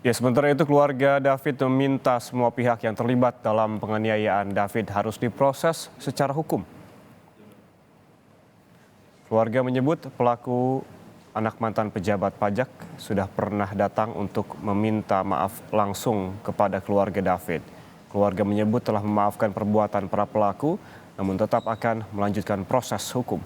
Ya, sementara itu keluarga David meminta semua pihak yang terlibat dalam penganiayaan David harus diproses secara hukum. Keluarga menyebut pelaku anak mantan pejabat pajak sudah pernah datang untuk meminta maaf langsung kepada keluarga David. Keluarga menyebut telah memaafkan perbuatan para pelaku, namun tetap akan melanjutkan proses hukum.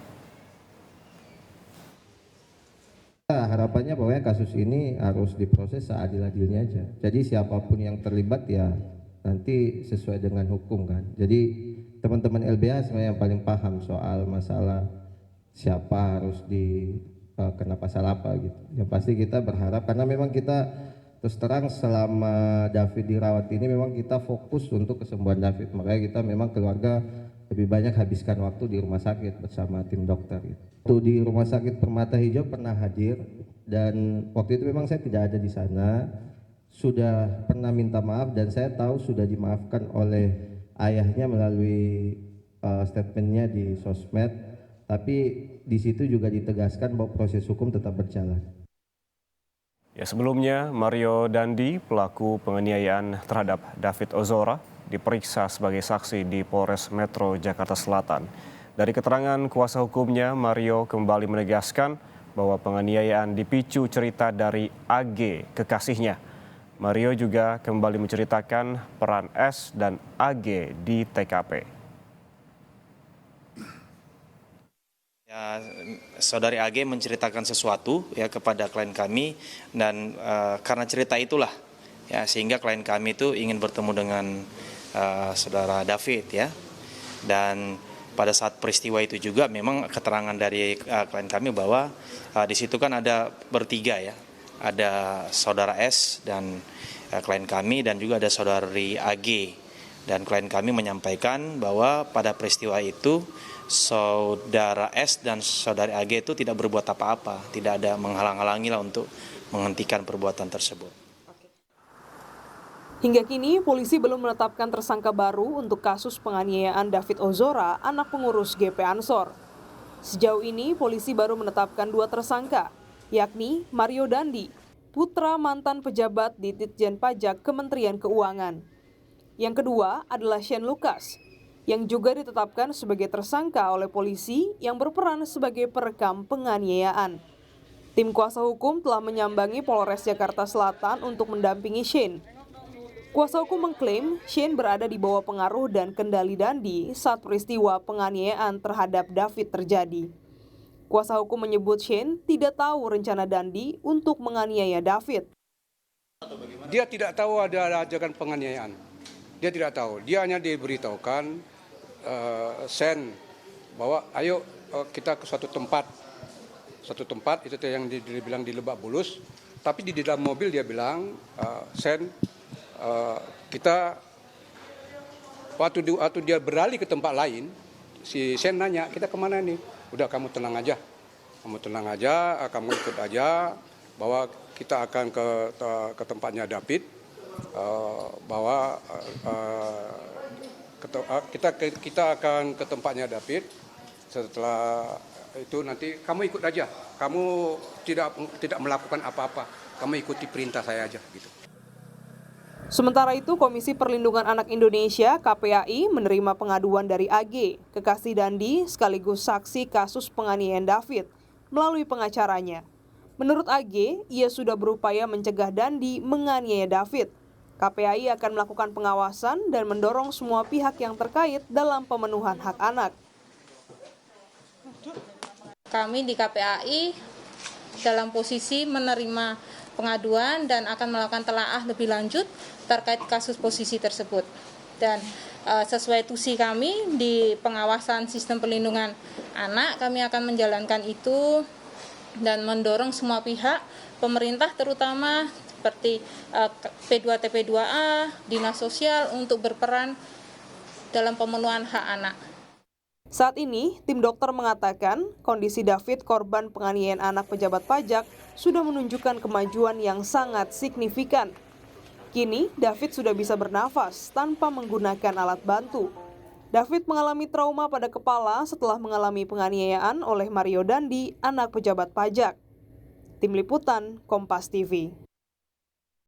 Harapannya bahwa kasus ini harus diproses seadil-adilnya aja. Jadi siapapun yang terlibat ya nanti sesuai dengan hukum kan. Jadi teman-teman LBH sebenarnya yang paling paham soal masalah siapa harus kena pasal apa gitu. Yang pasti kita berharap karena memang kita terus terang selama David dirawat ini memang kita fokus untuk kesembuhan David. Makanya kita memang keluarga lebih banyak habiskan waktu di rumah sakit bersama tim dokter. Waktu di rumah sakit Permata Hijau pernah hadir dan waktu itu memang saya tidak ada di sana. Sudah pernah minta maaf dan saya tahu sudah dimaafkan oleh ayahnya melalui statementnya di sosmed. Tapi di situ juga ditegaskan bahwa proses hukum tetap berjalan. Ya, sebelumnya Mario Dandi, pelaku penganiayaan terhadap David Ozora, diperiksa sebagai saksi di Polres Metro Jakarta Selatan. Dari keterangan kuasa hukumnya, Mario kembali menegaskan bahwa penganiayaan dipicu cerita dari AG, kekasihnya. Mario juga kembali menceritakan peran S dan AG di TKP. Ya, saudari AG menceritakan sesuatu ya kepada klien kami dan karena cerita itulah ya sehingga klien kami itu ingin bertemu dengan saudara David ya. Dan pada saat peristiwa itu juga memang keterangan dari klien kami bahwa di situ kan ada bertiga ya. Ada saudara S dan klien kami dan juga ada saudari AG. Dan klien kami menyampaikan bahwa pada peristiwa itu saudara S dan saudari AG itu tidak berbuat apa-apa, tidak ada menghalang-halangi lah untuk menghentikan perbuatan tersebut. Hingga kini, polisi belum menetapkan tersangka baru untuk kasus penganiayaan David Ozora, anak pengurus GP Ansor. Sejauh ini, polisi baru menetapkan 2 tersangka, yakni Mario Dandi, putra mantan pejabat di Ditjen Pajak Kementerian Keuangan. Yang kedua adalah Shane Lucas, yang juga ditetapkan sebagai tersangka oleh polisi yang berperan sebagai perekam penganiayaan. Tim kuasa hukum telah menyambangi Polres Jakarta Selatan untuk mendampingi Shane. Kuasa hukum mengklaim Shane berada di bawah pengaruh dan kendali Dandi saat peristiwa penganiayaan terhadap David terjadi. Kuasa hukum menyebut Shane tidak tahu rencana Dandi untuk menganiaya David. Dia tidak tahu ada ajakan penganiayaan. Dia tidak tahu. Dia hanya diberitahukan Sen bahwa ayo kita ke suatu tempat itu yang dibilang di Lebak Bulus, tapi di dalam mobil dia bilang Sen kita waktu dia beralih ke tempat lain, si Sen nanya kita kemana nih? Udah kamu tenang aja, kamu ikut aja bahwa kita akan ke tempatnya David, bahwa kita akan ke tempatnya David. Setelah itu nanti kamu ikut aja, kamu tidak melakukan apa-apa, kamu ikuti perintah saya aja gitu. Sementara itu, Komisi Perlindungan Anak Indonesia (KPAI) menerima pengaduan dari AG, kekasih Dandi sekaligus saksi kasus penganiayaan David, melalui pengacaranya. Menurut AG, ia sudah berupaya mencegah Dandi menganiaya David. KPAI akan melakukan pengawasan dan mendorong semua pihak yang terkait dalam pemenuhan hak anak. Kami di KPAI dalam posisi menerima pengaduan dan akan melakukan telaah lebih lanjut terkait kasus posisi tersebut. Dan sesuai tusi kami di pengawasan sistem perlindungan anak, kami akan menjalankan itu dan mendorong semua pihak, pemerintah terutama seperti P2TP2A, Dinas Sosial untuk berperan dalam pemenuhan hak anak. Saat ini, tim dokter mengatakan kondisi David, korban penganiayaan anak pejabat pajak, sudah menunjukkan kemajuan yang sangat signifikan. Kini, David sudah bisa bernafas tanpa menggunakan alat bantu. David mengalami trauma pada kepala setelah mengalami penganiayaan oleh Mario Dandi, anak pejabat pajak. Tim Liputan, Kompas TV.